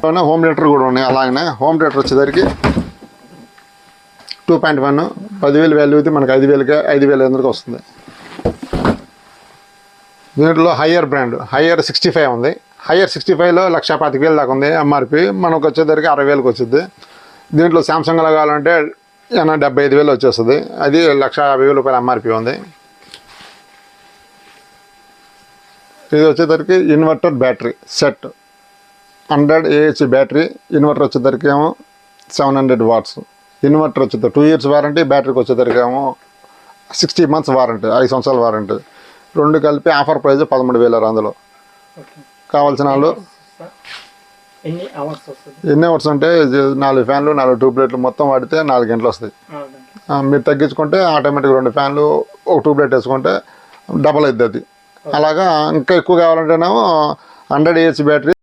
Home theatre కూడా ఉన్నాయి. అలాగనే హోమ్ థియేటర్ వచ్చేసరికి 2.1 10,000 వాల్యూ అయితే మనకి 5,500 వస్తుంది. దీంట్లో హయ్యర్ బ్రాండ్ హయ్యర్ 65 ఉంది. హయ్యర్ 65లో 1,25,000 దాకా ఉంది ఎంఆర్పి. మనకు వచ్చేసరికి 60,000కి వచ్చింది. దీంట్లో శాంసంగ్లో కావాలంటే 75,000 వచ్చేస్తుంది. అది 1,50,000 రూపాయల ఎంఆర్పి ఉంది. ఇది వచ్చేసరికి inverter battery set 100 AH battery. Inverter వచ్చేసరికి ఏమో 700 వాట్స్. ఇన్వర్టర్ వచ్చేది 2 years వారంటీ. బ్యాటరీకి వచ్చేసరికి ఏమో 60 months వారంటీ, 5 సంవత్సరాల వారంటీ. రెండు కలిపి ఆఫర్ ప్రైస్ 13,000. అందులో కావాల్సిన వాళ్ళు ఎన్ని అవర్స్ అంటే 4 ఫ్యాన్లు 4 ట్యూబ్లైట్లు మొత్తం వాడితే 4 గంటలు వస్తాయి. మీరు తగ్గించుకుంటే ఆటోమేటిక్గా 2 ఫ్యాన్లు 1 ట్యూబ్లైట్ వేసుకుంటే డబల్ అవుతుంది అది. అలాగా ఇంకా ఎక్కువ కావాలంటేనేమో 100 AH బ్యాటరీ